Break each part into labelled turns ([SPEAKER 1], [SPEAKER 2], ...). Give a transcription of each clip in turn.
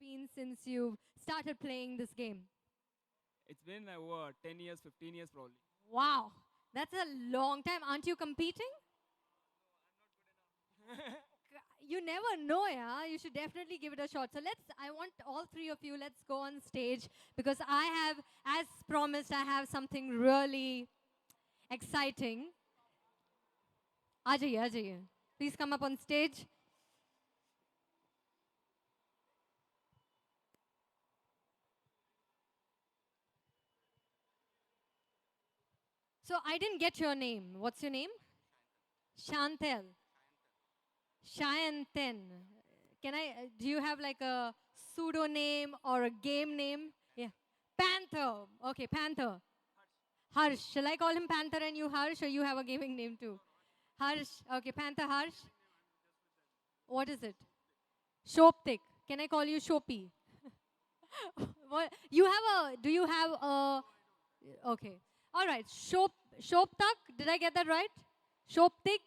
[SPEAKER 1] been since you've started playing this game?
[SPEAKER 2] It's been over 10 years, 15 years probably.
[SPEAKER 1] Wow, that's a long time. Aren't you competing? You never know, yeah. You should definitely give it a shot. So I want all three of you, let's go on stage because I have, as promised, I have something really exciting. Ajaye, Ajaye. Please come up on stage. So I didn't get your name. What's your name? Chantel. Shayanten. Do you have like a pseudo name or a game name? Yeah. Panther. Okay, Panther. Harsh. Shall I call him Panther and you Harsh, or you have a gaming name too? Harsh. Okay, Panther Harsh. What is it? Shoptik. Can I call you Shopi? What? Do you have a, okay. All right. Shoptak. Did I get that right? Shoptik.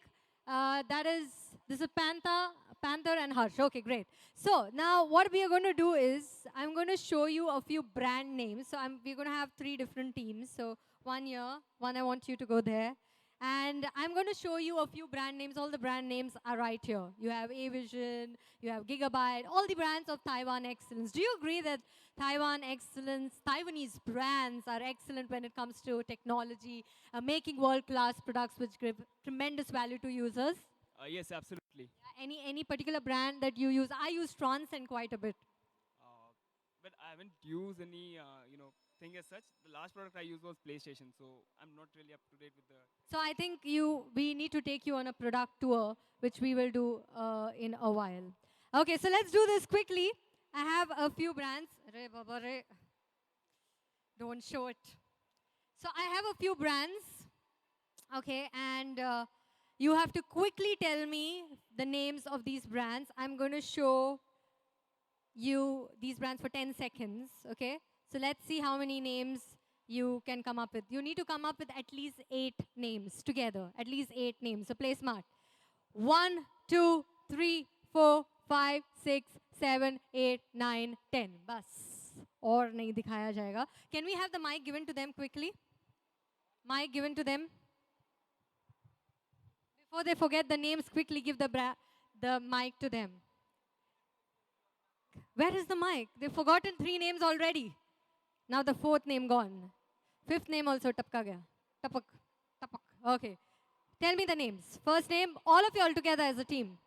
[SPEAKER 1] This is Panther and Harsh. Okay, great. So now what we are going to do is I'm going to show you a few brand names. So we're going to have three different teams. So one here, one I want you to go there. And I'm going to show you a few brand names. All the brand names are right here. You have Avision, you have Gigabyte, all the brands of Taiwan excellence. Do you agree that Taiwanese brands are excellent when it comes to technology, making world-class products which give tremendous value to users?
[SPEAKER 2] Yes, absolutely.
[SPEAKER 1] Any particular brand that you use? I use Transcend quite a bit.
[SPEAKER 2] But I haven't used any, thing as such. The last product I used was PlayStation, so I'm not really up to date with the.
[SPEAKER 1] So I think we need to take you on a product tour, which we will do in a while. Okay, so let's do this quickly. I have a few brands. Re baba re. Don't show it. So I have a few brands. Okay, and you have to quickly tell me the names of these brands. I'm going to show you these brands for 10 seconds. Okay, so let's see how many names you can come up with. You need to come up with at least 8 names together, at least 8 names. So play smart. 1, 2, 3, 4, 5, 6, 7, 8, 9, 10. Bas. और नहीं दिखाया जाएगा. Can we have the mic given to them quickly? Mic given to them. Before they forget the names, quickly give the mic to them. Where is the mic? They've forgotten 3 names already. Now the 4th name gone. 5th name also tapka gaya. Tapak. Tapak. Okay. Tell me the names. First name, all of you all together as a team.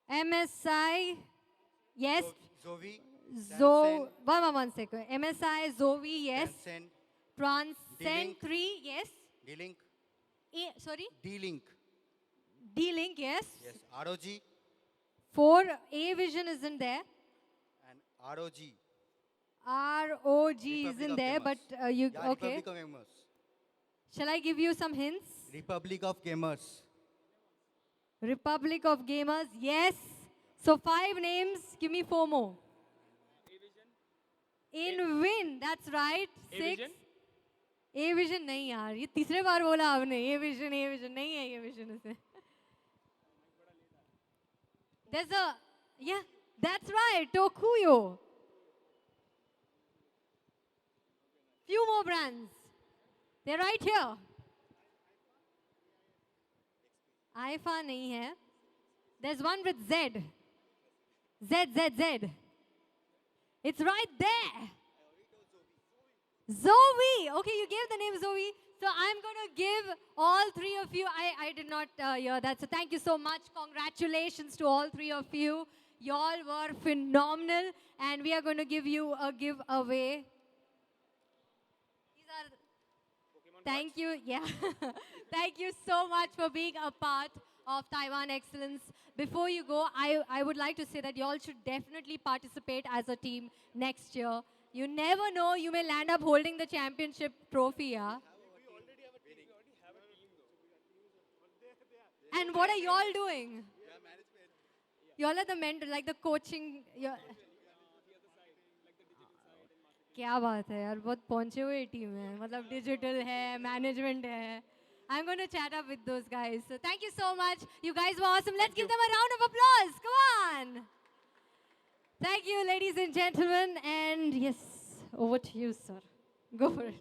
[SPEAKER 1] MSI. Yes.
[SPEAKER 3] Zovi.
[SPEAKER 1] One second. MSI, Zovi, yes. Transcend 3, yes.
[SPEAKER 3] D-Link.
[SPEAKER 1] Sorry?
[SPEAKER 3] D-Link.
[SPEAKER 1] D-Link, yes.
[SPEAKER 3] Yes. ROG
[SPEAKER 1] 4, A-Vision isn't there.
[SPEAKER 3] and ROG.
[SPEAKER 1] ROG
[SPEAKER 3] Republic
[SPEAKER 1] isn't
[SPEAKER 3] of
[SPEAKER 1] there,
[SPEAKER 3] Gamers.
[SPEAKER 1] but
[SPEAKER 3] Yeah,
[SPEAKER 1] okay.
[SPEAKER 3] Republic of Gamers.
[SPEAKER 1] Shall I give you some hints?
[SPEAKER 3] Republic of Gamers.
[SPEAKER 1] Republic of Gamers, yes. So 5 names, give me 4 more. In Win, that's right. 6.
[SPEAKER 2] Avision?
[SPEAKER 1] A-Vision नहीं यार, ये तीसरे बार बोला आपने. A-Vision नहीं है A-Vision इसमें. Yeah, that's right, Tokuyo. Few more brands. They're right here. IFA nahi hai. There's one with Z. Z. It's right there. Zoe. Okay, you gave the name Zoe. So I'm going to give all 3 of you, I did not hear that. So thank you so much. Congratulations to all 3 of you. Y'all were phenomenal. And we are going to give you a giveaway. Thank you. Yeah. Thank you so much for being a part of Taiwan Excellence. Before you go, I would like to say that you all should definitely participate as a team next year. You never know, you may land up holding the championship trophy. Yeah? And what are you all doing? You all are the mentor, like the coaching. क्या बात है यार बहुत पहुंचे हुए team है मतलब digital है मैनेजमेंट है I'm going to chat up with those guys. So thank you so much. You guys were awesome. Let's give them a round of applause. Come on. Thank you, ladies and gentlemen. And yes, over to you, sir. Go for it.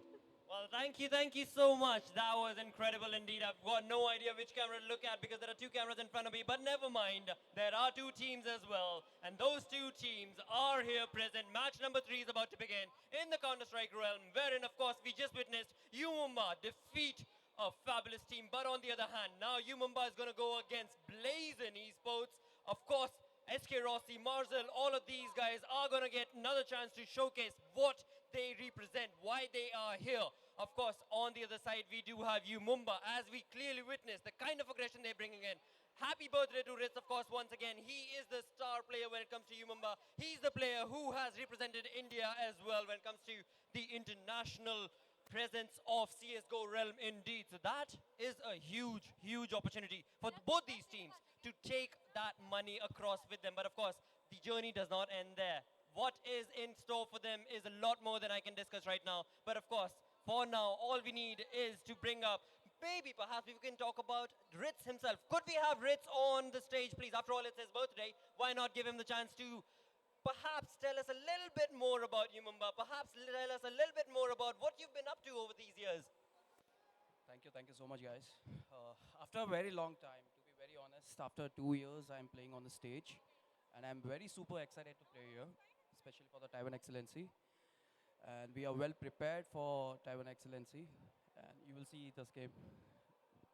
[SPEAKER 4] Well, thank you so much. That was incredible indeed. I've got no idea which camera to look at because there are two cameras in front of me, but never mind. There are two teams as well, and those two teams are here present. Match number 3 is about to begin in the Counter-Strike realm, wherein, of course, we just witnessed Mumbai defeat a fabulous team. But on the other hand, now Mumbai is going to go against Blazin Esports. Of course, SK Rossi, Marzel, all of these guys are going to get another chance to showcase what they represent, why they are here. Of course, on the other side, we do have Mumbai, as we clearly witness the kind of aggression they're bringing in. Happy birthday to Ritz, of course, once again. He is the star player when it comes to Mumbai. He's the player who has represented India as well when it comes to the international presence of CSGO realm indeed. So that is a huge, huge opportunity for both these teams to take that money across with them. But of course, the journey does not end there. What is in store for them is a lot more than I can discuss right now. But of course, for now, all we need is to bring up, maybe perhaps we can talk about Ritz himself. Could we have Ritz on the stage, please? After all, it's his birthday. Why not give him the chance to perhaps tell us a little bit more about Mumbai? Perhaps tell us a little bit more about what you've been up to over these years.
[SPEAKER 5] Thank you so much, guys. After a very long time, to be very honest, after 2 years, I'm playing on the stage, and I'm very super excited to play here, especially for the Taiwan Excellency. And we are well prepared for Taiwan Excellency, and you will see this game.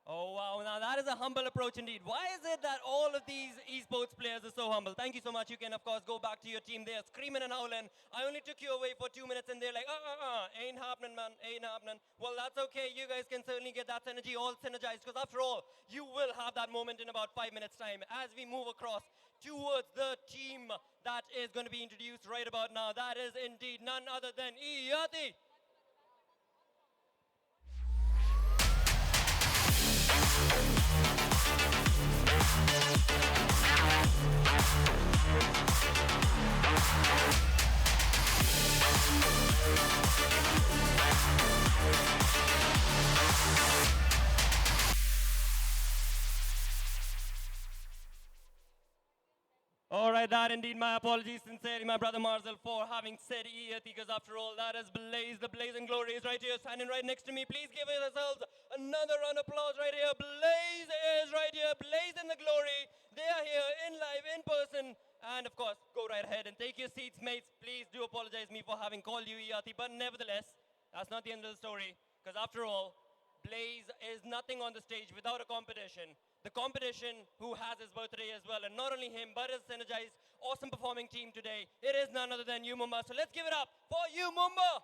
[SPEAKER 4] Oh, wow. Now, that is a humble approach indeed. Why is it that all of these esports players are so humble? Thank you so much. You can, of course, go back to your team. They are screaming and howling. I only took you away for 2 minutes, and they're like, ain't happening, man, ain't happening. Well, that's okay. You guys can certainly get that synergy all synergized, because after all, you will have that moment in about 5 minutes' time as we move across towards the team that is going to be introduced right about now. That is indeed none other than Iyati. All right, that indeed, my apologies sincerely, my brother Marzel, for having said Iyati, because after all, that is Blaze. The blazing glory is right here, standing right next to me. Please give yourselves another round of applause right here. Blaze is right here, Blaze in the glory. They are here in live, in person. And of course, go right ahead and take your seats, mates. Please do apologize me for having called you Iyati, but nevertheless, that's not the end of the story, because after all, Blaze is nothing on the stage without a competition. The competition who has his birthday as well, and not only him, but his synergized, awesome performing team today. It is none other than Mumbai. So let's give it up for Mumbai.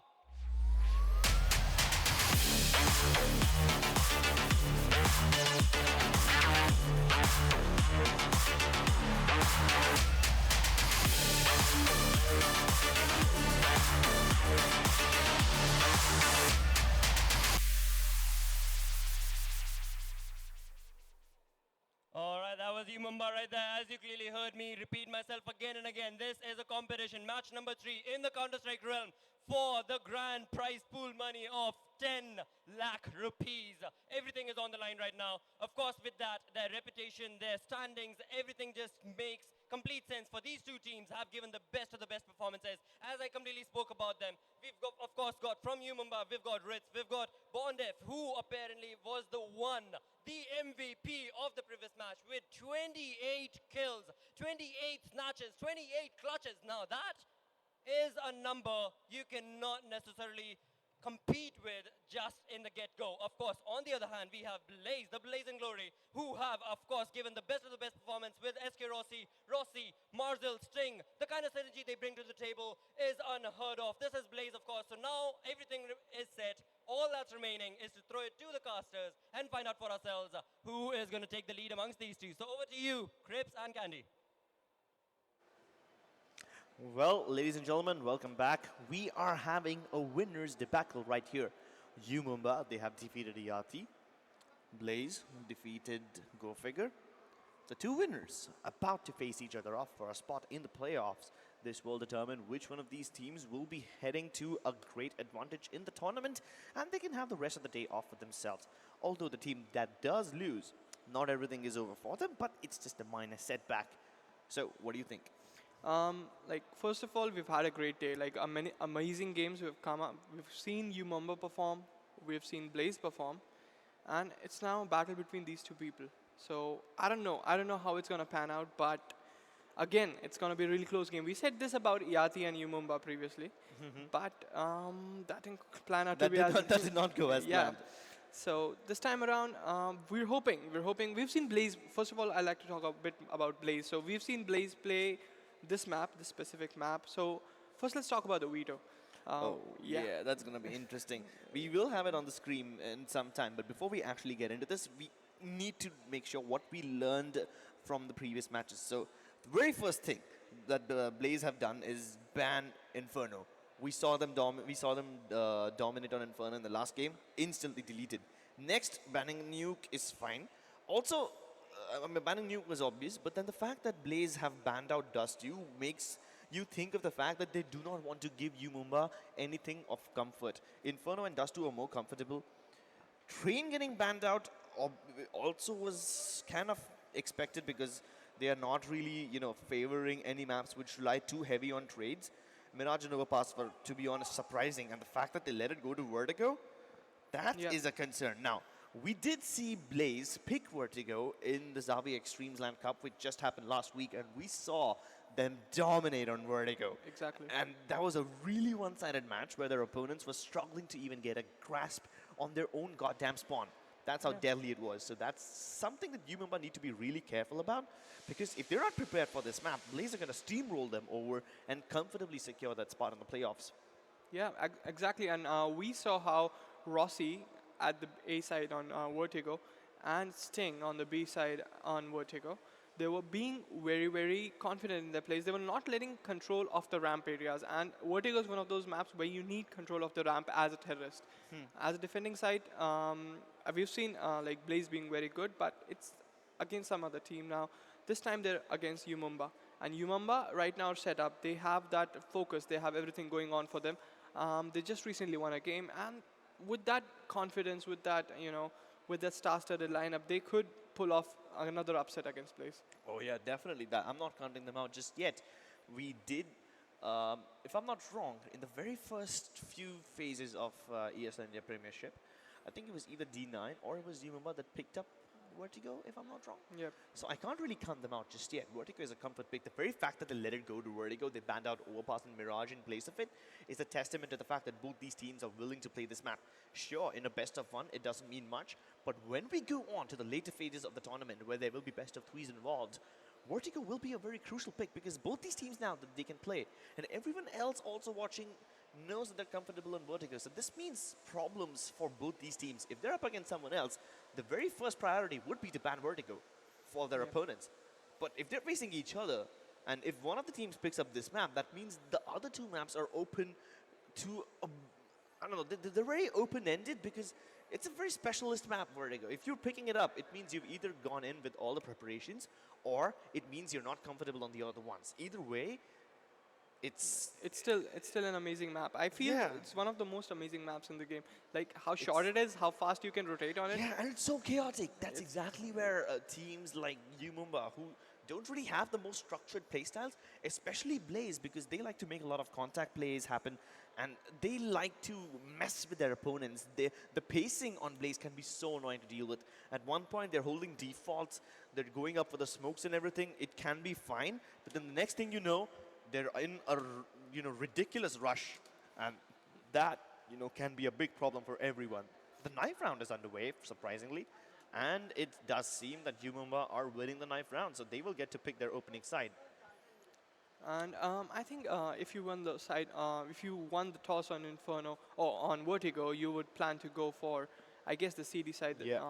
[SPEAKER 4] All right, that was Mumbai right there. As you clearly heard me repeat myself again and again, this is a competition, match number 3 in the Counter-Strike realm for the grand prize pool money of 10 lakh rupees. Everything is on the line right now. Of course, with that, their reputation, their standings, everything just makes complete sense. For these two teams have given the best of the best performances. As I completely spoke about them, we've got, of course, got from Mumbai, we've got Ritz, we've got Bondef, who apparently was the one, the MVP of the previous match with 28 kills, 28 snatches, 28 clutches. Now that is a number you cannot necessarily compete with just in the get-go. Of course, on the other hand, we have Blaze, the Blazing Glory, who have, of course, given the best of the best performance with SK Rossi, Marzel, Sting. The kind of synergy they bring to the table is unheard of. This is Blaze, of course. So now everything is set. All that's remaining is to throw it to the casters and find out for ourselves who is going to take the lead amongst these two. So over to you, Crips and Candy.
[SPEAKER 6] Well, ladies and gentlemen, welcome back. We are having a winner's debacle right here. Mumbai, they have defeated Iyati. Blaze defeated Go Figure. The two winners about to face each other off for a spot in the playoffs. This will determine which one of these teams will be heading to a great advantage in the tournament, and they can have the rest of the day off for themselves. Although the team that does lose, not everything is over for them, but it's just a minor setback. So, what do you think?
[SPEAKER 7] Like first of all, we've had a great day. Like many amazing games we've come up. We've seen Mumbai perform. We've seen Blaze perform, and it's now a battle between these two people. So I don't know. I don't know how it's gonna pan out, but again, it's gonna be a really close game. We said this about Yati and Mumbai previously, but that didn't plan out to
[SPEAKER 6] That
[SPEAKER 7] be
[SPEAKER 6] did
[SPEAKER 7] as
[SPEAKER 6] not, that did not go as
[SPEAKER 7] yeah.
[SPEAKER 6] planned.
[SPEAKER 7] So this time around, we're hoping. We've seen Blaze. First of all, I'd like to talk a bit about Blaze. So we've seen Blaze play this map, this specific map. So first, let's talk about the veto.
[SPEAKER 6] Oh, yeah, that's going to be interesting. We will have it on the screen in some time, but before we actually get into this, we need to make sure what we learned from the previous matches. So the very first thing that the Blaze have done is ban Inferno. We saw them dominate on Inferno in the last game, instantly deleted. Next, banning Nuke is fine. Also, banning Nuke was obvious, but then the fact that Blaze have banned out Dust U makes you think of the fact that they do not want to give Mumbai anything of comfort. Inferno and Dust U are more comfortable. Train getting banned out also was kind of expected because they are not really, favoring any maps which rely too heavy on trades. Mirage and Overpass were, to be honest, surprising. And the fact that they let it go to Vertigo, that is a concern. Now, we did see Blaze pick Vertigo in the Xavi Extremes Land Cup, which just happened last week, and we saw them dominate on Vertigo.
[SPEAKER 7] Exactly.
[SPEAKER 6] And that was a really one-sided match where their opponents were struggling to even get a grasp on their own goddamn spawn. That's how deadly it was. So that's something that Mumbai need to be really careful about, because if they're not prepared for this map, Blaze are going to steamroll them over and comfortably secure that spot in the playoffs.
[SPEAKER 7] Yeah, exactly. And we saw how Rossi at the A side on Vertigo and Sting on the B side on Vertigo, they were being very, very confident in their plays. They were not letting control of the ramp areas. And Vertigo is one of those maps where you need control of the ramp as a terrorist. As a defending side, we've seen like Blaze being very good, but it's against some other team now. This time they're against Mumbai. And Mumbai right now are set up. They have that focus. They have everything going on for them. They just recently won a game. And with that confidence, with that, with that star-studded lineup, they could pull off another upset against Blaze.
[SPEAKER 6] Oh yeah, definitely. That I'm not counting them out just yet. We did, if I'm not wrong, in the very first few phases of ESL India Premiership, I think it was either D9 or it was Mumbai that picked up Vertigo, if I'm not wrong.
[SPEAKER 7] Yep.
[SPEAKER 6] So I can't really count them out just yet. Vertigo is a comfort pick. The very fact that they let it go to Vertigo, they banned out Overpass and Mirage in place of it, is a testament to the fact that both these teams are willing to play this map. Sure, in a best of one, it doesn't mean much, but when we go on to the later phases of the tournament, where there will be best of threes involved, Vertigo will be a very crucial pick, because both these teams now that they can play, and everyone else also watching knows that they're comfortable on Vertigo. So this means problems for both these teams. If they're up against someone else, the very first priority would be to ban Vertigo for their opponents. But if they're facing each other, and if one of the teams picks up this map, that means the other two maps are open to, I don't know, they're very open-ended, because it's a very specialist map, Vertigo. If you're picking it up, it means you've either gone in with all the preparations, or it means you're not comfortable on the other ones. Either way, it's
[SPEAKER 7] still an amazing map. I feel it's one of the most amazing maps in the game. Like how short it is, how fast you can rotate on it.
[SPEAKER 6] Yeah, and it's so chaotic. That's exactly where teams like Mumbai, who don't really have the most structured playstyles, especially Blaze, because they like to make a lot of contact plays happen, and they like to mess with their opponents. The pacing on Blaze can be so annoying to deal with. At one point, they're holding defaults, they're going up for the smokes and everything. It can be fine, but then the next thing you know, they're in a ridiculous rush, and that can be a big problem for everyone. The knife round is underway, surprisingly, and it does seem that Mumbai are winning the knife round, so they will get to pick their opening side.
[SPEAKER 7] And I think if you won the side, if you won the toss on Inferno or on Vertigo, you would plan to go for, I guess, the CD side.
[SPEAKER 6] Yeah.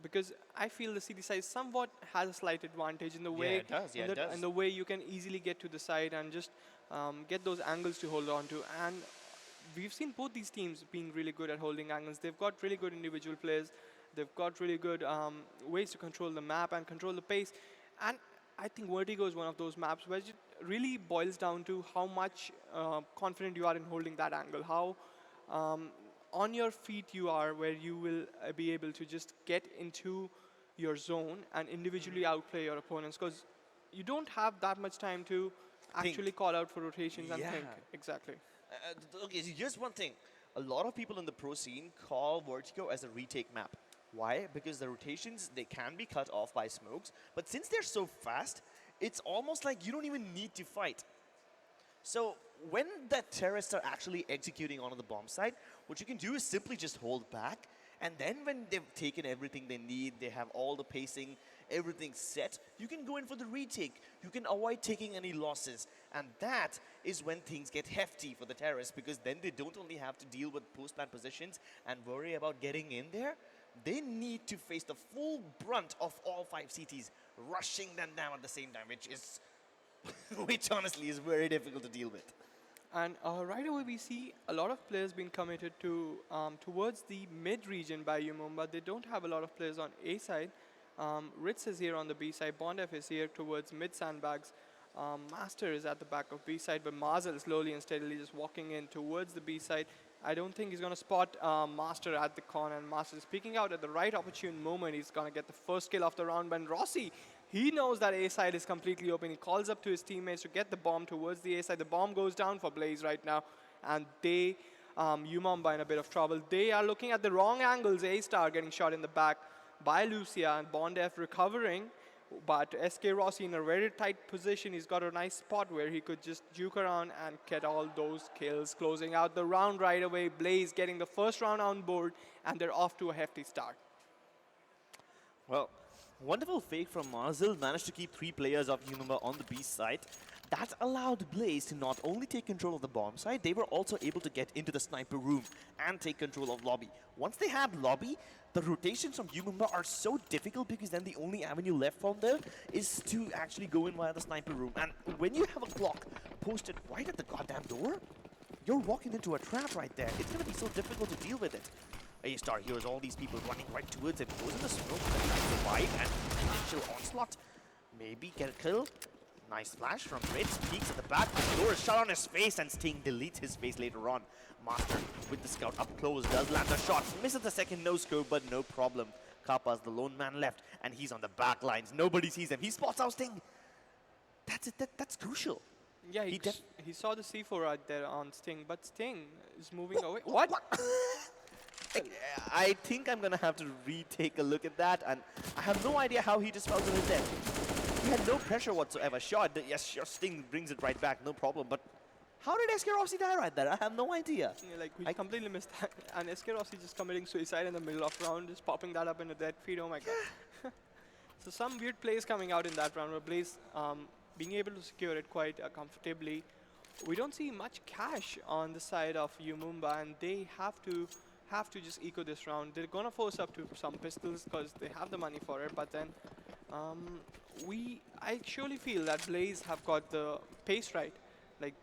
[SPEAKER 7] Because I feel the CD side somewhat has a slight advantage in the way
[SPEAKER 6] it does. Yeah, it does.
[SPEAKER 7] in the way you can easily get to the side and just get those angles to hold on to. And we've seen both these teams being really good at holding angles. They've got really good individual players. They've got really good ways to control the map and control the pace. And I think Vertigo is one of those maps where really boils down to how much confident you are in holding that angle, how on your feet you are, where you will be able to just get into your zone and individually outplay your opponents, because you don't have that much time to actually call out for rotations and think.
[SPEAKER 6] Yeah.
[SPEAKER 7] Exactly.
[SPEAKER 6] Okay, so here's one thing. A lot of people in the pro scene call Vertigo as a retake map. Why? Because the rotations, they can be cut off by smokes, but since they're so fast, it's almost like you don't even need to fight. So when the terrorists are actually executing on the bomb site, what you can do is simply just hold back, and then when they've taken everything they need, they have all the pacing, everything set, you can go in for the retake. You can avoid taking any losses. And that is when things get hefty for the terrorists, because then they don't only have to deal with post-plant positions and worry about getting in there, they need to face the full brunt of all 5 CTs, rushing them down at the same time, which is, which honestly is very difficult to deal with.
[SPEAKER 7] And right away we see a lot of players being committed to towards the mid region by Umumba. They don't have a lot of players on A side. Ritz is here on the B side. Bondef is here towards mid sandbags. Master is at the back of B side, but Mazel slowly and steadily just walking in towards the B side. I don't think he's going to spot Master at the corner, and Master is peeking out at the right opportune moment. He's going to get the first kill of the round. But Rossi, he knows that A side is completely open. He calls up to his teammates to get the bomb towards the A side. The bomb goes down for Blaze right now, and they, Umumba in a bit of trouble. They are looking at the wrong angles. A-Star getting shot in the back by Lucia, and Bondef recovering. But SK Rossi in a very tight position. He's got a nice spot where he could just juke around and get all those kills, closing out the round right away. Blaze getting the first round on board, and they're off to a hefty start.
[SPEAKER 6] Well, wonderful fake from Marzil, managed to keep 3 players of Umumba on the B side. That allowed Blaze to not only take control of the bomb side, they were also able to get into the sniper room and take control of lobby. Once they had lobby, the rotations from Umumba are so difficult, because then the only avenue left from there is to actually go in via the sniper room. And when you have a clock posted right at the goddamn door, you're walking into a trap right there. It's going to be so difficult to deal with it. A-Star hears all these people running right towards him, goes in the smoke, and tries to survive, and potential onslaught. Maybe get a kill. Nice flash from Ritz, peeks at the back, the door is shut on his face, and Sting deletes his face later on. Master, with the scout up close, does land a shot, misses the second no-scope, but no problem. Kappa's the lone man left, and he's on the back lines. Nobody sees him. He spots out Sting. That's it. That's crucial.
[SPEAKER 7] Yeah, he saw the C4 right there on Sting, but Sting is moving away. What?
[SPEAKER 6] I think I'm going to have to retake a look at that, and I have no idea how he just fell to his death. He had no pressure whatsoever. Yes, sure, Sting brings it right back, no problem, but how did SK Rossi die right there? I have no idea.
[SPEAKER 7] Yeah, like, we completely missed that. And SK Rossi just committing suicide in the middle of round, just popping that up in a dead feed. Oh my god. So some weird plays coming out in that round where Blaze being able to secure it quite comfortably. We don't see much cash on the side of Umumba, and they have to just eco this round. They're gonna force up to some pistols because they have the money for it, but then I surely feel that Blaze have got the pace right. Like,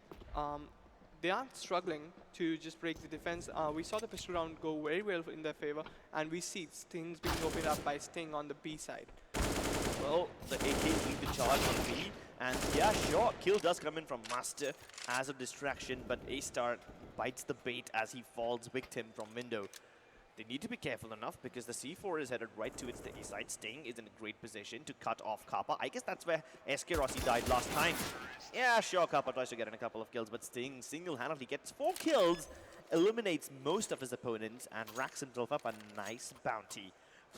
[SPEAKER 7] they aren't struggling to just break the defense. We saw the pistol round go very well in their favor, and we see Stings being opened up by Sting on the B side.
[SPEAKER 6] Well, the AK lead the charge on B, and yeah, sure, kill does come in from Master as a distraction, but A-Star bites the bait as he falls victim from window. They need to be careful enough, because the C4 is headed right to its A side. Sting is in a great position to cut off Kappa. I guess that's where SK Rossi died last time. Yeah, sure, Kappa tries to get in a couple of kills, but Sting single-handedly gets 4 kills, eliminates most of his opponents, and racks himself up a nice bounty.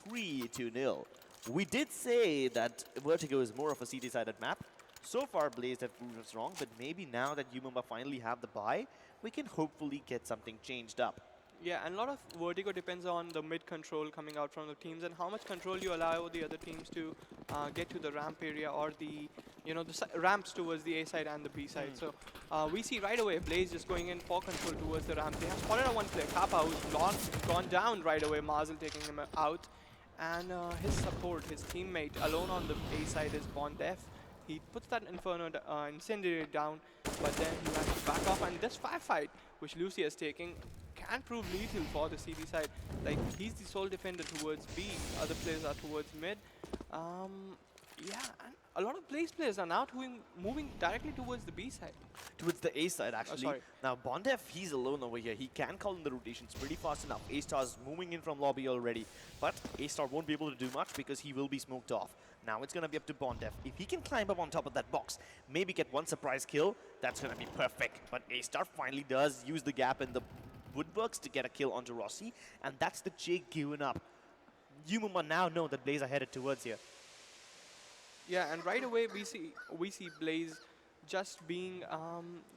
[SPEAKER 6] 3-0. We did say that Vertigo is more of a CT-sided map. So far, Blaze have proved us wrong, but maybe now that Umumba finally have the bye, we can hopefully get something changed up.
[SPEAKER 7] Yeah, and a lot of Vertigo depends on the mid control coming out from the teams, and how much control you allow the other teams to get to the ramp area, or the ramps towards the A side and the B side. So we see right away Blaze just going in for control towards the ramp. They have spotted a one player, Kappa, who's gone down right away. Mazel taking him out, and his support, his teammate alone on the A side is Bondef. He puts that Inferno incendiary down, but then he has to back off, and this firefight, which Lucia is taking, can prove lethal for the CT side. Like, he's the sole defender towards B, other players are towards mid. Yeah, and a lot of Blaze players are now moving directly towards the B side.
[SPEAKER 6] Towards the A side, actually.
[SPEAKER 7] sorry.
[SPEAKER 6] Now, Bondef, he's alone over here. He can call in the rotations pretty fast enough. A-Star's moving in from lobby already. But A-Star won't be able to do much because he will be smoked off. Now it's going to be up to Bondef. If he can climb up on top of that box, maybe get one surprise kill, that's going to be perfect. But A-Star finally does use the gap in the woodworks to get a kill onto Rossi. And that's the Jake given up. Yumuma now know that Blaze are headed towards here.
[SPEAKER 7] Yeah, and right away we see Blaze just being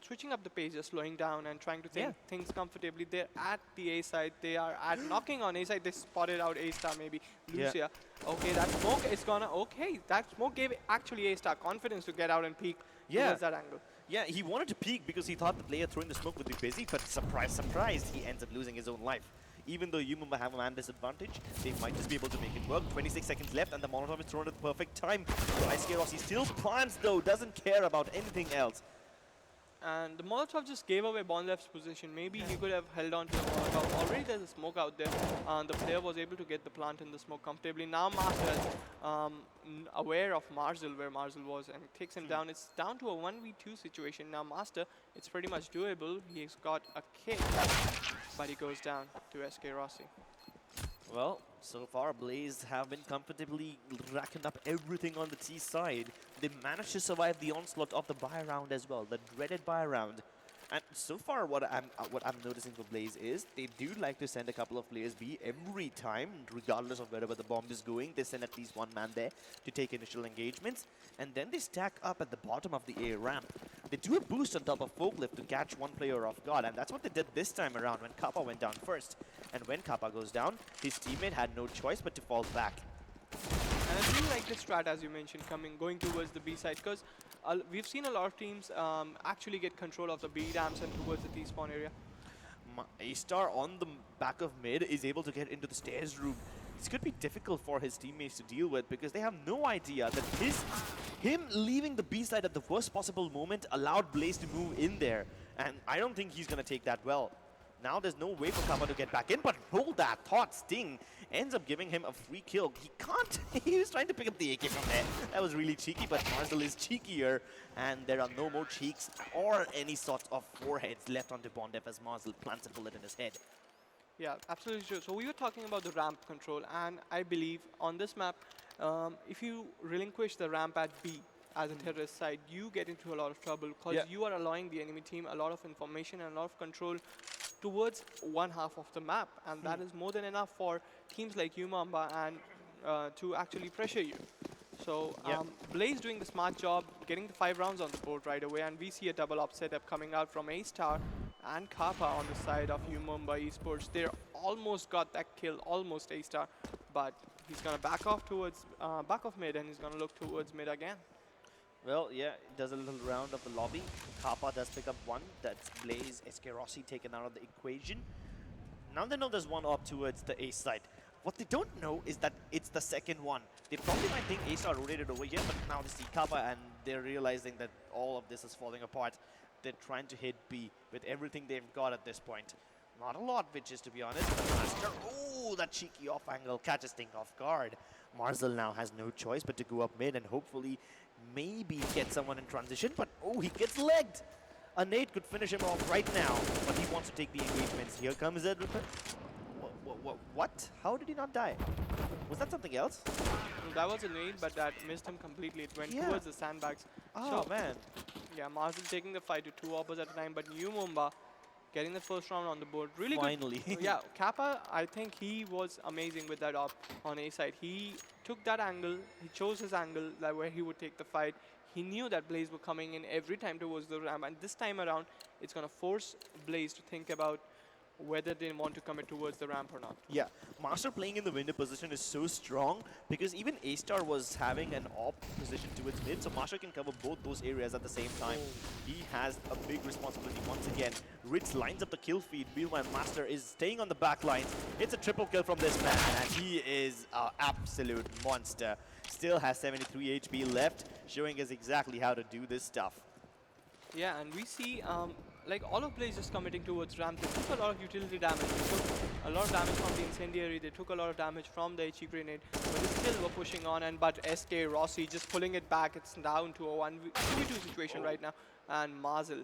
[SPEAKER 7] switching up the pace, just slowing down and trying to think things comfortably. They're at the A side. They are at knocking on A side. They spotted out A-Star maybe. Lucia. Okay, that smoke is gonna. Okay, that smoke gave actually A-Star confidence to get out and peek towards that angle.
[SPEAKER 6] Yeah, he wanted to peek because he thought the player throwing the smoke would be busy, but surprise, surprise, he ends up losing his own life. Even though Yumumba have a man disadvantage, they might just be able to make it work. 26 seconds left and the Molotov is thrown at the perfect time. Rossi still plants though, doesn't care about anything else.
[SPEAKER 7] And the Molotov just gave away Bondef's position. Maybe he could have held on to the Molotov. Already there's a smoke out there. The player was able to get the plant in the smoke comfortably. Now Master is aware of Marzel, where Marzel was, and takes him down. It's down to a 1v2 situation. Now Master, it's pretty much doable. He's got a kick, but he goes down to SK Rossi.
[SPEAKER 6] Well, so far Blaze have been comfortably racking up everything on the T side. They managed to survive the onslaught of the buy round as well, the dreaded buy round. And so far what I'm noticing for Blaze is they do like to send a couple of players B every time, regardless of wherever the bomb is going. They send at least one man there to take initial engagements, and then they stack up at the bottom of the A ramp. They do a boost on top of Forklift to catch one player off guard, and that's what they did this time around when Kappa went down first. And when Kappa goes down, his teammate had no choice but to fall back.
[SPEAKER 7] And I really like this strat, as you mentioned, going towards the B side, because we've seen a lot of teams actually get control of the B ramps and towards the T-spawn area.
[SPEAKER 6] A-Star on the back of mid is able to get into the stairs room. This could be difficult for his teammates to deal with because they have no idea that him leaving the B side at the worst possible moment allowed Blaze to move in there. And I don't think he's going to take that well. Now there's no way for Kappa to get back in, but hold that thought. Sting ends up giving him a free kill. He can't. He was trying to pick up the AK from there. That was really cheeky, but Marcel is cheekier, and there are no more cheeks or any sort of foreheads left onto Bondef as Marcel plants a bullet in his head.
[SPEAKER 7] Yeah, absolutely true. So we were talking about the ramp control, and I believe on this map, if you relinquish the ramp at B as a terrorist side, you get into a lot of trouble because you are allowing the enemy team a lot of information and a lot of control towards one half of the map, and that is more than enough for teams like Yumamba and to actually pressure you. So Blaze doing the smart job, getting the 5 rounds on the board right away, and we see a double up setup coming out from A-Star and Kappa on the side of Mumbai Esports. They almost got that kill, almost A-Star, but he's gonna back off towards back of mid, and he's gonna look towards mid again.
[SPEAKER 6] Well, yeah, does a little round of the lobby. Kappa does pick up one. That's Blaze, SK Rossi taken out of the equation. Now they know there's one up towards the A side. What they don't know is that it's the second one. They probably might think A-Star rotated over here, but now they see Kappa and they're realizing that all of this is falling apart. They're trying to hit B with everything they've got at this point. Not a lot, which is, to be honest. But Master, oh, that cheeky off angle catches Sting off guard. Marcel now has no choice but to go up mid and hopefully maybe get someone in transition, but oh, he gets legged. A nade could finish him off right now, but he wants to take the engagements. Here comes it. What? How did he not die? Was that something else?
[SPEAKER 7] That was a nade, but that missed him completely. It went towards the sandbags.
[SPEAKER 6] Oh, man.
[SPEAKER 7] Yeah, Marcel taking the fight to 2 oppos at a time, but Mumba getting the first round on the board. Really
[SPEAKER 6] Finally.
[SPEAKER 7] good. Yeah, Kappa, I think he was amazing with that op on A side. He took that angle, he chose his angle like where he would take the fight. He knew that Blaze were coming in every time towards the ramp, and this time around, it's going to force Blaze to think about whether they want to commit towards the ramp or not.
[SPEAKER 6] Yeah, Master playing in the window position is so strong because even A-Star was having an op position towards mid, so Master can cover both those areas at the same time. He has a big responsibility once again. Ritz lines up the kill feed, meanwhile Master is staying on the back lines. It's a triple kill from this man, and he is an absolute monster. Still has 73 HP left, showing us exactly how to do this stuff.
[SPEAKER 7] Yeah, and we see like all of Blaze just committing towards ramp. They took a lot of utility damage. They took a lot of damage from the incendiary. They took a lot of damage from the HE grenade, but they still were pushing on. And but SK Rossi just pulling it back. It's down to a 1v2 situation right now. And Mazel,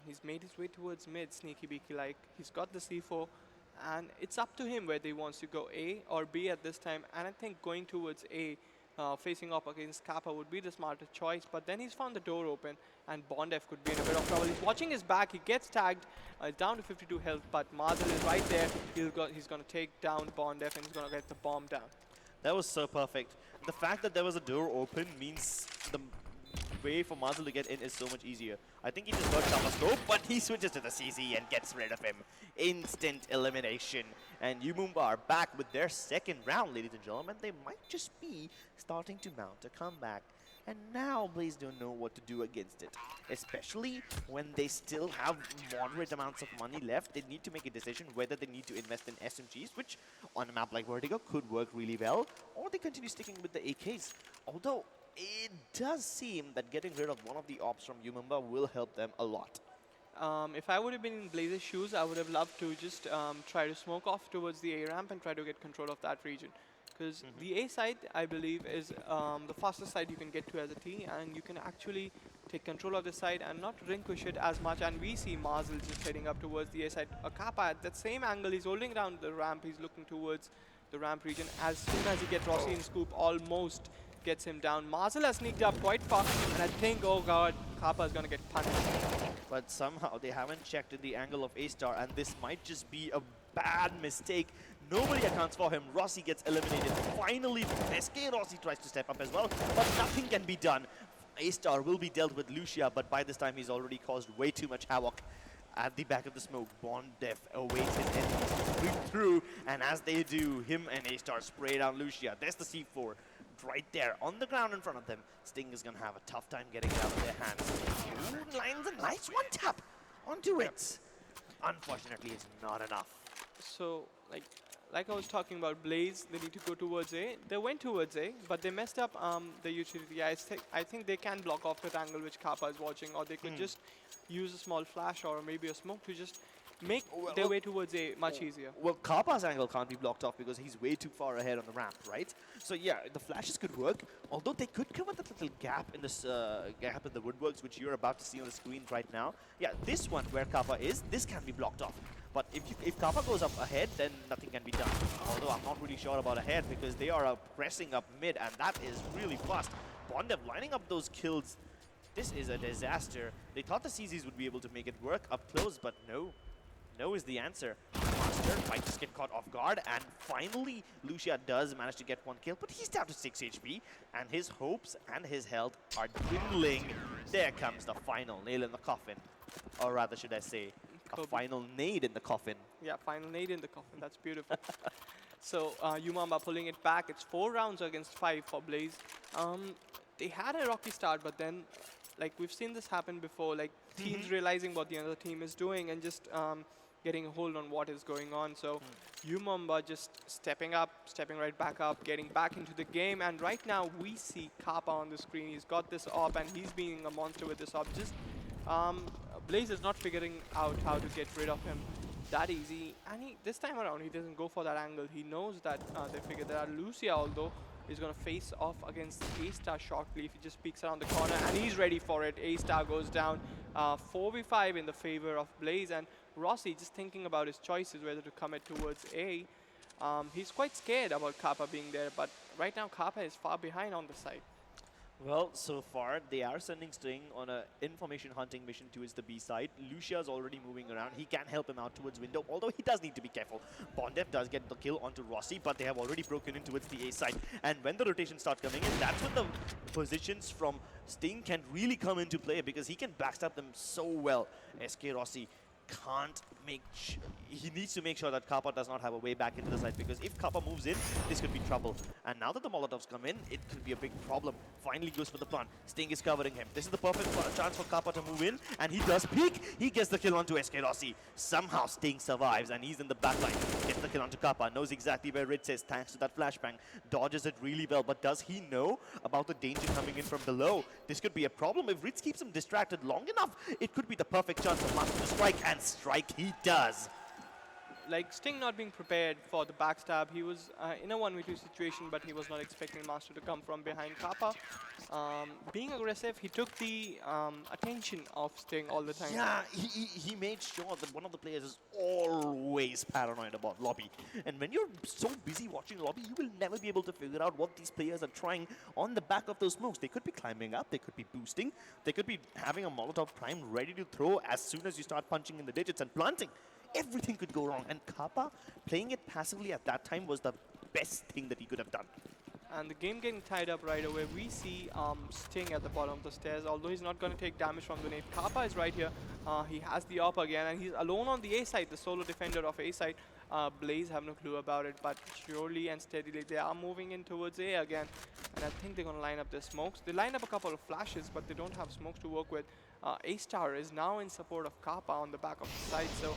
[SPEAKER 7] he's made his way towards mid, sneaky beaky like. He's got the C4, and it's up to him whether he wants to go A or B at this time. And I think going towards A, facing up against Kappa would be the smarter choice, but then he's found the door open, and Bondef could be in a bit of trouble. He's watching his back, he gets tagged, down to 52 health, but Mazel is right there. He's going to take down Bondef, and he's going to get the bomb down.
[SPEAKER 6] That was so perfect. The fact that there was a door open means the way for Mazel to get in is so much easier. I think he just got Kappa's scope, but he switches to the CZ and gets rid of him. Instant elimination. And Yumumba are back with their second round, ladies and gentlemen. They might just be starting to mount a comeback. And now Blaze don't know what to do against it. Especially when they still have moderate amounts of money left. They need to make a decision whether they need to invest in SMGs, which on a map like Vertigo could work really well, or they continue sticking with the AKs. Although it does seem that getting rid of one of the ops from Yumumba will help them a lot.
[SPEAKER 7] If I would have been in Blaze's shoes, I would have loved to just try to smoke off towards the A ramp and try to get control of that region. Because the A side, I believe, is the fastest side you can get to as a T, and you can actually take control of the side and not relinquish it as much. And we see Mazel just heading up towards the A side. Kappa at that same angle, he's holding down the ramp, he's looking towards the ramp region. As soon as he gets Rossi in scoop, almost gets him down. Mazel has sneaked up quite far, and I think, oh god, Kappa is going to get punished.
[SPEAKER 6] But somehow they haven't checked in the angle of A-Star, and this might just be a bad mistake. Nobody accounts for him. Rossi gets eliminated. Finally, SK Rossi tries to step up as well, but nothing can be done. A-Star will be dealt with Lucia, but by this time he's already caused way too much havoc. At the back of the smoke, Bondef awaits his enemies to creep through, and as they do, him and A-Star spray down Lucia. There's the C4 right there on the ground in front of them. Sting is going to have a tough time getting it out of their hands. Ooh, lines a nice one tap onto it. Unfortunately, it's not enough.
[SPEAKER 7] So, like I was talking about Blaze, they need to go towards A. They went towards A, but they messed up the utility. I think they can block off that angle which Kappa is watching, or they could just use a small flash or maybe a smoke to just make their way towards A much easier.
[SPEAKER 6] Well, Kappa's angle can't be blocked off because he's way too far ahead on the ramp, right? So yeah, the flashes could work, although they could cover that little gap in this gap in the woodworks, which you're about to see on the screen right now. Yeah, this one where Kappa is, this can be blocked off. But if Kappa goes up ahead, then nothing can be done. Although I'm not really sure about ahead because they are pressing up mid, and that is really fast. Bondef lining up those kills. This is a disaster. They thought the CZs would be able to make it work up close, but no. No is the answer. Master might just get caught off guard, and finally Lucia does manage to get one kill, but he's down to 6 HP, and his hopes and his health are dwindling. There comes the final nail in the coffin. Or rather, should I say, a final nade in the coffin.
[SPEAKER 7] Yeah, final nade in the coffin. That's beautiful. So Yumamba pulling it back. It's 4 rounds against 5 for Blaze. They had a rocky start, but then, like we've seen this happen before, like teams realizing what the other team is doing and just getting a hold on what is going on. So Yumamba just stepping right back up, getting back into the game. And right now we see Kappa on the screen. He's got this op, and he's being a monster with this op. Just Blaze is not figuring out how to get rid of him that easy, and this time around he doesn't go for that angle. He knows that they figure that Lucia, although, is going to face off against A-Star shortly if he just peeks around the corner, and he's ready for it. A-Star goes down. 4v5 in the favor of Blaze, and Rossi just thinking about his choices, whether to commit towards A. He's quite scared about Kappa being there, but right now Kappa is far behind on the side.
[SPEAKER 6] Well, so far, they are sending Sting on an information hunting mission towards the B side. Lucia's already moving around. He can help him out towards window, although he does need to be careful. Bondef does get the kill onto Rossi, but they have already broken in towards the A side. And when the rotations start coming in, that's when the positions from Sting can really come into play, because he can backstab them so well. SK Rossi can't he needs to make sure that Kappa does not have a way back into the side, because if Kappa moves in, this could be trouble. And now that the Molotovs come in, it could be a big problem. Finally goes for the plant. Sting is covering him. This is the perfect chance for Kappa to move in, and he does peek. He gets the kill onto SK Rossi. Somehow Sting survives, and he's in the backline. Gets the kill onto Kappa, knows exactly where Ritz is thanks to that flashbang. Dodges it really well, but does he know about the danger coming in from below? This could be a problem. If Ritz keeps him distracted long enough, it could be the perfect chance for Master to strike, and strike he does.
[SPEAKER 7] like Sting not being prepared for the backstab. He was in a 1v2 situation, but he was not expecting Master to come from behind Kappa. Being aggressive, he took the attention of Sting all the time.
[SPEAKER 6] Yeah, he made sure that one of the players is always paranoid about lobby. And when you're so busy watching lobby, you will never be able to figure out what these players are trying on the back of those smokes. They could be climbing up, they could be boosting, they could be having a Molotov prime ready to throw as soon as you start punching in the digits and planting. Everything could go wrong. And Kappa, playing it passively at that time was the best thing that he could have done.
[SPEAKER 7] And the game getting tied up right away. We see Sting at the bottom of the stairs, although he's not going to take damage from the nade. Kappa is right here. He has the AWP again, and he's alone on the A side, the solo defender of A side. Blaze have no clue about it, but surely and steadily they are moving in towards A again. And I think they're going to line up their smokes. They line up a couple of flashes, but they don't have smokes to work with. A-Star is now in support of Kappa on the back of the side, so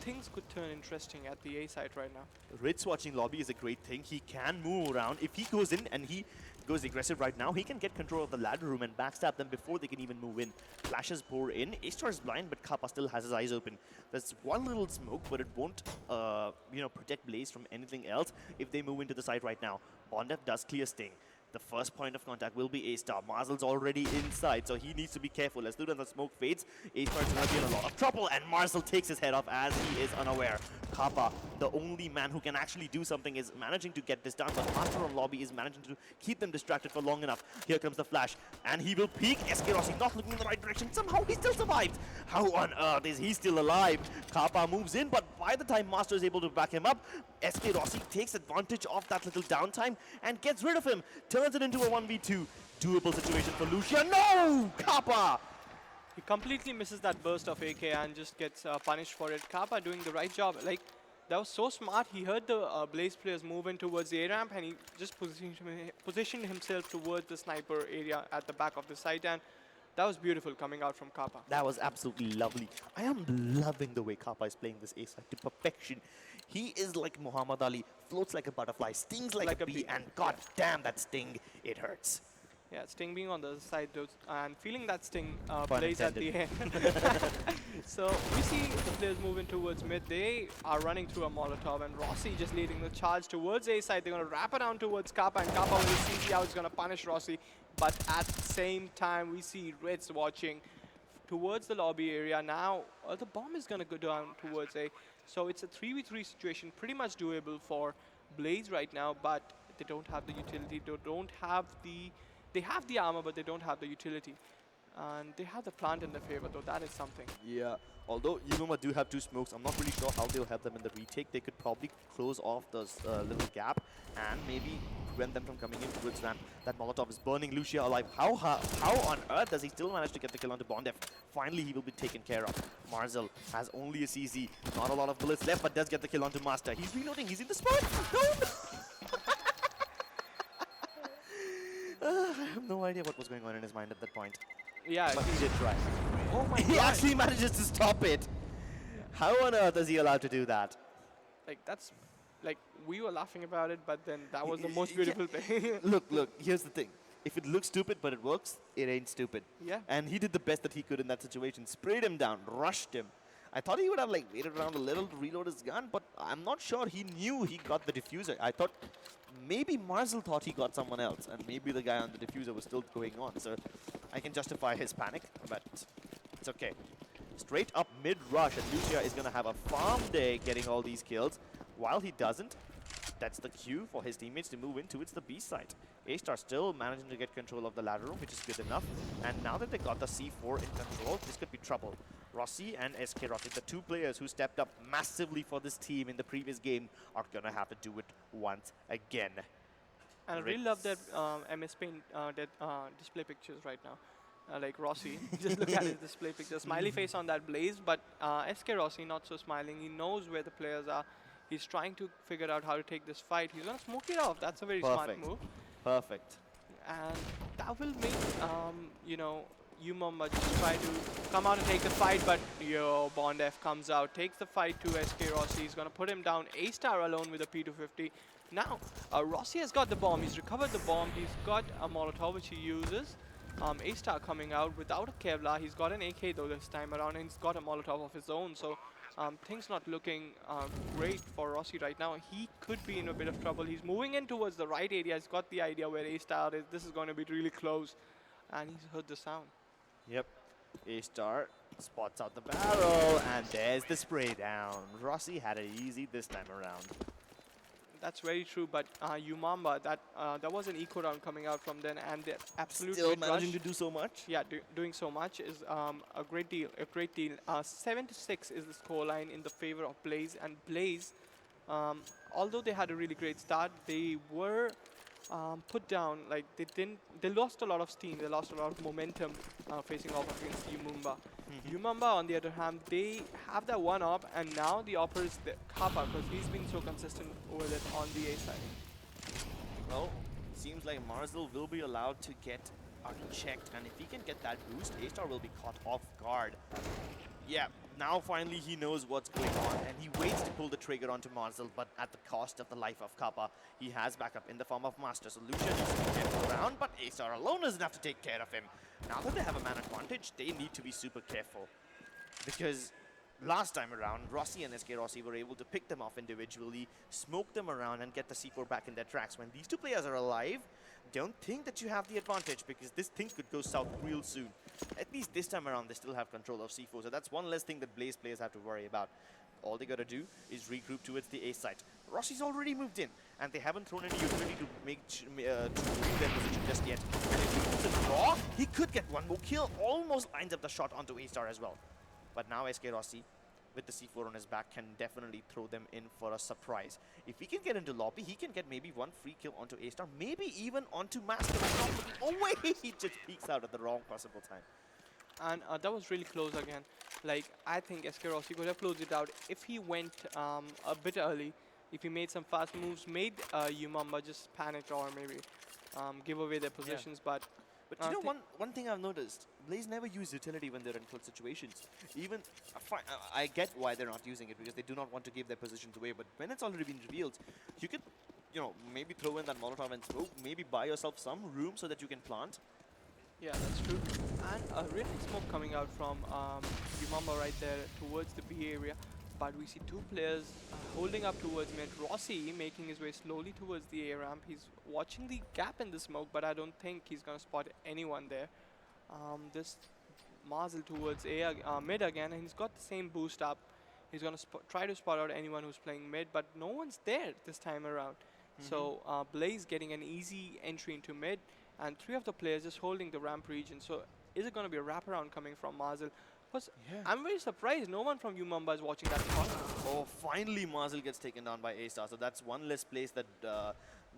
[SPEAKER 7] things could turn interesting at the A side right now.
[SPEAKER 6] Ritz watching lobby is a great thing. He can move around. If he goes in and he goes aggressive right now, he can get control of the ladder room and backstab them before they can even move in. Flashes pour in. A-Star is blind, but Kappa still has his eyes open. There's one little smoke, but it won't, protect Blaze from anything else if they move into the side right now. Bondev does clear Sting. The first point of contact will be A-Star. Marzel's already inside, so he needs to be careful. As soon as the smoke fades, A-Star is going to be in a lot of trouble, and Marzel takes his head off as he is unaware. Kappa, the only man who can actually do something, is managing to get this done, but Master on lobby is managing to keep them distracted for long enough. Here comes the flash, and he will peek. SK Rossi not looking in the right direction. Somehow he still survived. How on earth is he still alive? Kappa moves in, but by the time Master is able to back him up, SK Rossi takes advantage of that little downtime and gets rid of him. Turns it into a 1v2. Doable situation for Lucia. No! Kappa!
[SPEAKER 7] He completely misses that burst of AK and just gets punished for it. Kappa doing the right job. Like, that was so smart. He heard the Blaze players move in towards the A-ramp, and he just positioned himself towards the sniper area at the back of the site, and that was beautiful coming out from Kappa.
[SPEAKER 6] That was absolutely lovely. I am loving the way Kappa is playing this A side to perfection. He is like Muhammad Ali, floats like a butterfly, stings like a bee, and god damn that sting, it hurts.
[SPEAKER 7] Yeah, Sting being on the other side and feeling that Sting
[SPEAKER 6] Pun
[SPEAKER 7] plays at the
[SPEAKER 6] intended.
[SPEAKER 7] end. So we see the players moving towards mid. They are running through a Molotov, and Rossi just leading the charge towards A side. They're going to wrap around towards Kappa, and Kappa with his CC out is going to punish Rossi. But at the same time, we see Ritz watching towards the lobby area. Now, the bomb is going to go down towards A. So it's a 3v3 situation, pretty much doable for Blaze right now, but they don't have the utility. They have the armor, but they don't have the utility. And they have the plant in their favor, though. That is something.
[SPEAKER 6] Yeah, although Yunoma do have two smokes, I'm not really sure how they'll help them in the retake. They could probably close off this little gap and maybe prevent them from coming in towards ramp. That Molotov is burning Lucia alive. How on earth does he still manage to get the kill onto Bondev? Finally, he will be taken care of. Marzel has only a CZ, not a lot of bullets left, but does get the kill onto Master. He's reloading, he's in the spot. No! I have no idea what was going on in his mind at that point.
[SPEAKER 7] Yeah,
[SPEAKER 6] But he did try.
[SPEAKER 7] oh my
[SPEAKER 6] He
[SPEAKER 7] god.
[SPEAKER 6] actually manages to stop it. How on earth is he allowed to do that?
[SPEAKER 7] Like, that's, like, we were laughing about it, but then that was the most
[SPEAKER 6] Yeah.
[SPEAKER 7] beautiful thing.
[SPEAKER 6] Look, here's the thing. If it looks stupid but it works, it ain't stupid.
[SPEAKER 7] Yeah.
[SPEAKER 6] And he did the best that he could in that situation. Sprayed him down, rushed him. I thought he would have like waited around a little to reload his gun, but I'm not sure he knew he got the diffuser. I thought maybe Marzel thought he got someone else, and maybe the guy on the diffuser was still going on. So I can justify his panic, but it's okay. Straight up mid-rush, and Lucia is going to have a farm day getting all these kills. While he doesn't, that's the cue for his teammates to move in towards the B side. A-Star still managing to get control of the ladder room, which is good enough. And now that they got the C4 in control, this could be trouble. Rossi and SK Rossi, the two players who stepped up massively for this team in the previous game, are going to have to do it once again.
[SPEAKER 7] And I really love that MS Paint display pictures right now. Like Rossi, just look at his display picture. Smiley face on that Blaze, but SK Rossi not so smiling. He knows where the players are. He's trying to figure out how to take this fight. He's going to smoke it off. That's a very smart move.
[SPEAKER 6] Perfect.
[SPEAKER 7] And that will make, Yumamba just try to come out and take the fight, but Bondev comes out, takes the fight to SK Rossi. He's going to put him down. A-Star alone with a P250. Now, Rossi has got the bomb. He's recovered the bomb. He's got a Molotov, which he uses. A-Star coming out without a Kevlar. He's got an AK, though, this time around, and he's got a Molotov of his own. So things not looking great for Rossi right now. He could be in a bit of trouble. He's moving in towards the right area. He's got the idea where A-Star is. This is going to be really close. And he's heard the sound.
[SPEAKER 6] Yep. A-Star spots out the barrel, and there's the spray down. Rossi had it easy this time around.
[SPEAKER 7] That's very true, but Umamba, that was an eco round coming out from then, and the absolute
[SPEAKER 6] Still
[SPEAKER 7] mid
[SPEAKER 6] managing
[SPEAKER 7] rush,
[SPEAKER 6] to do so much.
[SPEAKER 7] yeah, doing so much is a great deal. 7-6 is the scoreline in the favor of Blaze, and Blaze, although they had a really great start, they were put down. Like they lost a lot of steam, they lost a lot of momentum facing off against Umamba. Umamba, on the other hand, they have that one up, and now the upper is the Kappa, because he's been so consistent over there on the A side.
[SPEAKER 6] Well, seems like Marzel will be allowed to get unchecked, and if he can get that boost, A-Star will be caught off guard. Yeah, now finally he knows what's going on, and he waits to pull the trigger onto Marzel, but at the cost of the life of Kappa. He has backup in the form of Master. So Lucia needs to be careful around, but A-Star alone is enough to take care of him. Now that they have a man advantage, they need to be super careful, because last time around, Rossi and SK Rossi were able to pick them off individually, smoke them around, and get the C4 back in their tracks. When these two players are alive, don't think that you have the advantage, because this thing could go south real soon. At least this time around, they still have control of C4, so that's one less thing that Blaze players have to worry about. All they gotta do is regroup towards the A site. Rossi's already moved in, and they haven't thrown any utility to to bring their position just yet. And if he moves a draw, he could get one more kill. Almost lines up the shot onto A-Star as well. But now SK Rossi, with the C4 on his back, can definitely throw them in for a surprise. If he can get into lobby, he can get maybe one free kill onto A-Star, maybe even onto Master. Oh wait, he just peeks out at the wrong possible time.
[SPEAKER 7] And that was really close again. Like, I think SK Rossi could have closed it out if he went a bit early, if he made some fast moves, made Umamba just panic or maybe give away their positions. But
[SPEAKER 6] you know, one thing I've noticed, Blaze never use utility when they're in close situations. Even, I get why they're not using it, because they do not want to give their positions away, but when it's already been revealed, you could, you know, maybe throw in that Molotov and smoke, maybe buy yourself some room so that you can plant.
[SPEAKER 7] yeah, that's true. And a really smoke coming out from Umamba right there towards the B area. But we see two players holding up towards mid. Rossi making his way slowly towards the A ramp. He's watching the gap in the smoke, but I don't think he's going to spot anyone there. This Marzel towards mid again, and he's got the same boost up. He's going to try to spot out anyone who's playing mid, but no one's there this time around. So Blaze getting an easy entry into mid, and three of the players just holding the ramp region. So is it going to be a wraparound coming from Marzel? I'm very surprised no one from Umamba is watching that spot.
[SPEAKER 6] Oh, finally Marzel gets taken down by A-Star, so that's one less place that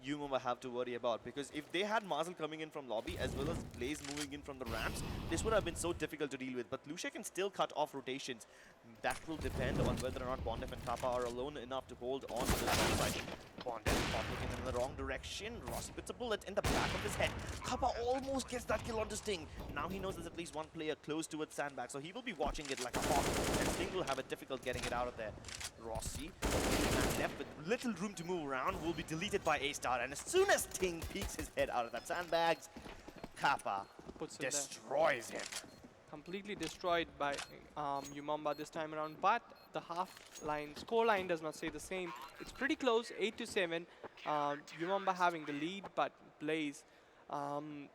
[SPEAKER 6] Umamba have to worry about, because if they had Marzel coming in from lobby as well as Blaze moving in from the ramps, this would have been so difficult to deal with. But Lucia can still cut off rotations. That will depend on whether or not Bondef and Kappa are alone enough to hold on to this side. Bondef looking in the wrong direction. Rossi puts a bullet in the back of his head. Kappa almost gets that kill onto Sting. Now he knows there's at least one player close towards Sandbag, so he will be watching it like a hawk, and Sting will have it difficult getting it out of there. Rossi, left with little room to move around, will be deleted by A-Star, and as soon as Sting peeks his head out of that sandbags, Kappa destroys him.
[SPEAKER 7] Completely destroyed by Umamba this time around, but the score line does not say the same. It's pretty close, 8-7. Umamba having the lead, but Blaze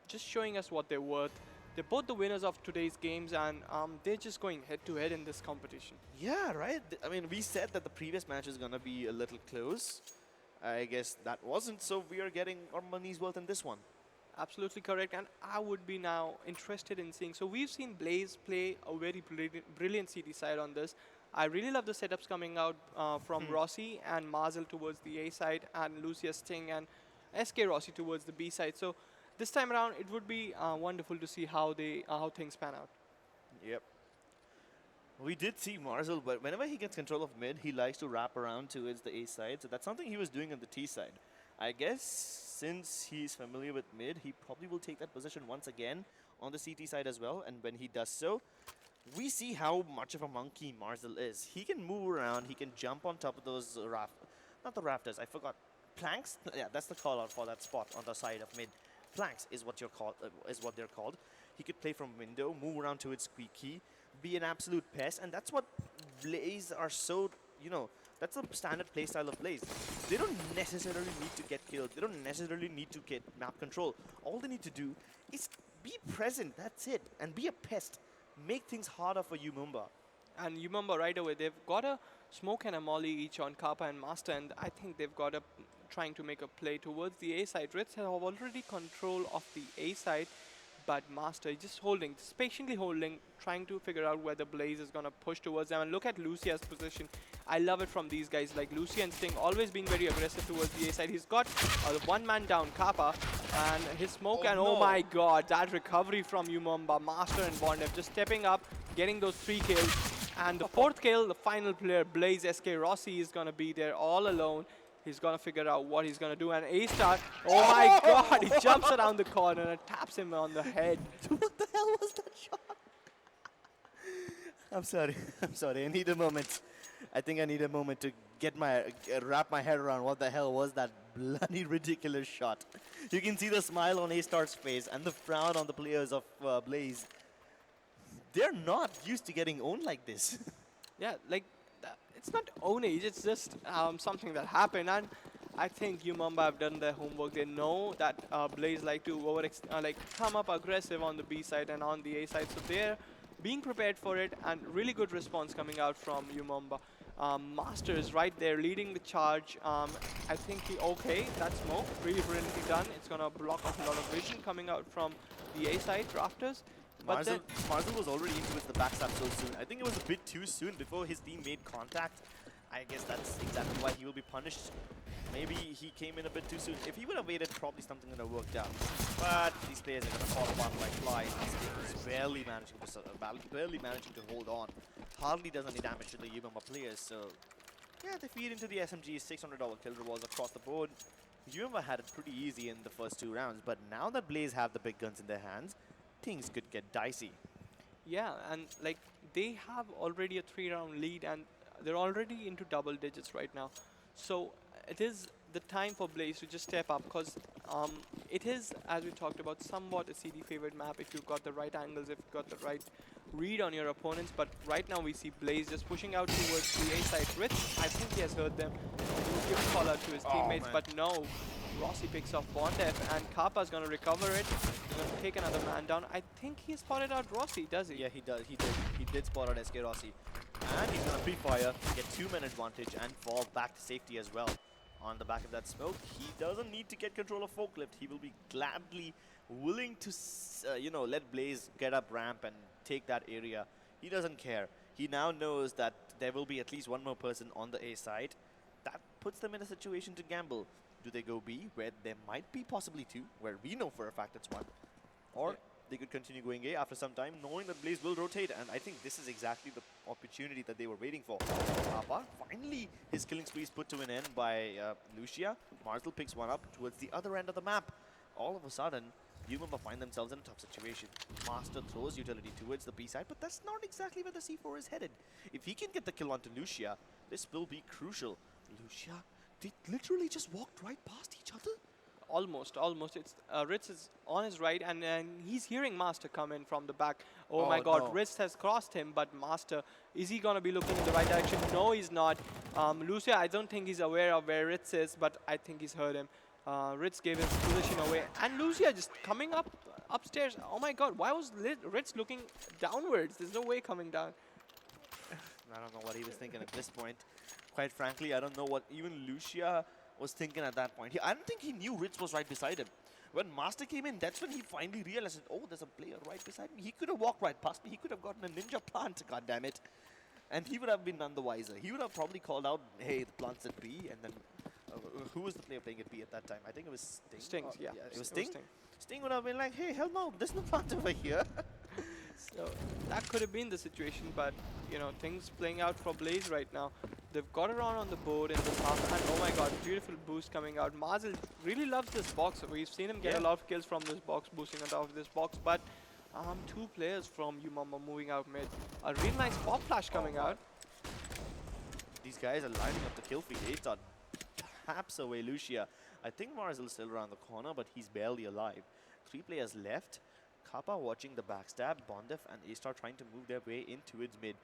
[SPEAKER 7] just showing us what they're worth. They're both the winners of today's games, and they're just going head-to-head in this competition.
[SPEAKER 6] Yeah, right? I mean, we said that the previous match is going to be a little close. I guess that wasn't, so we are getting our money's worth in this one.
[SPEAKER 7] Absolutely correct, and I would be now interested in seeing. So we've seen Blaze play a very brilliant CD side on this. I really love the setups coming out from Rossi and Marzel towards the A side, and Lucia, Sting, and SK Rossi towards the B side. So this time around, it would be wonderful to see how things pan out.
[SPEAKER 6] Yep. We did see Marzel, but whenever he gets control of mid, he likes to wrap around towards the A side. So that's something he was doing on the T side. I guess since he's familiar with mid, he probably will take that position once again on the CT side as well. And when he does so, we see how much of a monkey Marzel is. He can move around, he can jump on top of those not the rafters, I forgot. Planks? Yeah, that's the call out for that spot on the side of mid. Planks is what they're called. He could play from window, move around to its squeaky, be an absolute pest, and that's what Blaze are so, that's a standard playstyle of Blaze. They don't necessarily need to get killed. They don't necessarily need to get map control. All they need to do is be present, that's it, and be a pest. Make things harder for you, Mumbai.
[SPEAKER 7] And you remember right away, they've got a smoke and a molly each on Kappa and Master, and I think they've got a trying to make a play towards the A side. Ritz have already control of the A side, but Master is just holding, just patiently holding, trying to figure out where the Blaze is going to push towards them. And look at Lucia's position. I love it from these guys, like Lucia and Sting always being very aggressive towards the A side. He's got one man down, Kappa, and his smoke,
[SPEAKER 6] Oh,
[SPEAKER 7] and
[SPEAKER 6] no.
[SPEAKER 7] oh my god, that recovery from Umumba, Master and Bondev just stepping up, getting those 3 kills. And the 4th kill, the final player, Blaze SK Rossi, is going to be there all alone. He's going to figure out what he's going to do. And A-Star, oh my god, he jumps around the corner and taps him on the head.
[SPEAKER 6] What the hell was that shot? I'm sorry. I'm sorry. I need a moment. I think I need a moment to get wrap my head around what the hell was that bloody ridiculous shot. You can see the smile on A-Star's face and the frown on the players of Blaze. They're not used to getting owned like this.
[SPEAKER 7] Yeah, like, it's not ownage, it's just something that happened. And I think Umumba have done their homework. They know that Blaze like to come up aggressive on the B side and on the A side. So they're being prepared for it, and really good response coming out from Umumba. Master is right there leading the charge. I think okay, that smoke, really brilliantly done. It's going to block off a lot of vision coming out from the A side rafters. But then
[SPEAKER 6] Marzel was already into the backstab so soon. I think it was a bit too soon before his team made contact. I guess that's exactly why he will be punished. Maybe he came in a bit too soon. If he would have waited, probably something would have worked out. But these players are going to fall apart like flies. He's barely managing to hold on. Hardly does any damage to the Umumba players. So yeah, they feed into the SMG's $600 kill rewards across the board. Umumba had it pretty easy in the first 2 rounds, but now that Blaze have the big guns in their hands, things could get dicey.
[SPEAKER 7] yeah, and like they have already a 3-round lead, and they're already into double digits right now. So it is the time for Blaze to just step up, because it is, as we talked about, somewhat a CD favored map if you've got the right angles, if you've got the right read on your opponents. But right now we see Blaze just pushing out towards the A side. Ritz, I think he has heard them. He was giving call out to his teammates,
[SPEAKER 6] man.
[SPEAKER 7] but no. Rossi picks off Bondev, and Kappa's going to recover it. He's going to take another man down. I think he spotted out Rossi, does he?
[SPEAKER 6] Yeah, he does. He did spot out SK Rossi. And he's going to pre-fire, get 2-man advantage, and fall back to safety as well. On the back of that smoke, he doesn't need to get control of forklift. He will be gladly willing to, let Blaze get up ramp and take that area. He doesn't care. He now knows that there will be at least one more person on the A side. That puts them in a situation to gamble. Do they go B, where there might be possibly 2, where we know for a fact it's 1? Or they could continue going A after some time, knowing that Blaze will rotate. And I think this is exactly the opportunity that they were waiting for. Kappa, finally, his killing spree is put to an end by Lucia. Marzel picks one up towards the other end of the map. All of a sudden, Umumba find themselves in a tough situation. Master throws utility towards the B side, but that's not exactly where the C4 is headed. If he can get the kill onto Lucia, this will be crucial. Lucia, they literally just walked right past each other.
[SPEAKER 7] Almost. It's Ritz is on his right, and he's hearing Master come in from the back. Oh my god,
[SPEAKER 6] no.
[SPEAKER 7] Ritz has crossed him, but Master, is he going to be looking in the right direction? No, he's not. Lucia, I don't think he's aware of where Ritz is, but I think he's heard him. Ritz gave his position away, and Lucia just coming upstairs. Oh my god, why was Ritz looking downwards? There's no way coming down.
[SPEAKER 6] I don't know what he was thinking at this point. Quite frankly, I don't know what even Lucia was thinking at that point. I don't think he knew Ritz was right beside him. When Master came in, that's when he finally realized, oh, there's a player right beside me. He could have walked right past me. He could have gotten a ninja plant, goddammit. And he would have been none the wiser. He would have probably called out, hey, the plant's at B, and then who was the player playing at B at that time? I think it was Sting.
[SPEAKER 7] Stings, yeah.
[SPEAKER 6] It was Sting? Sting would have been like, hey, hell no, there's no plant over here.
[SPEAKER 7] So that could have been the situation, but things playing out for Blaze right now. They've got around on the board in this half, and oh my god, beautiful boost coming out. Marzel really loves this box. We've seen him get a lot of kills from this box, boosting on top of this box, but 2 players from Umumba moving out mid. A real nice pop flash coming out.
[SPEAKER 6] These guys are lining up the kill feed. A-Star taps away Lucia. I think Marzel's still around the corner, but he's barely alive. 3 players left. Kappa watching the backstab, Bondev and A-Star trying to move their way into its mid.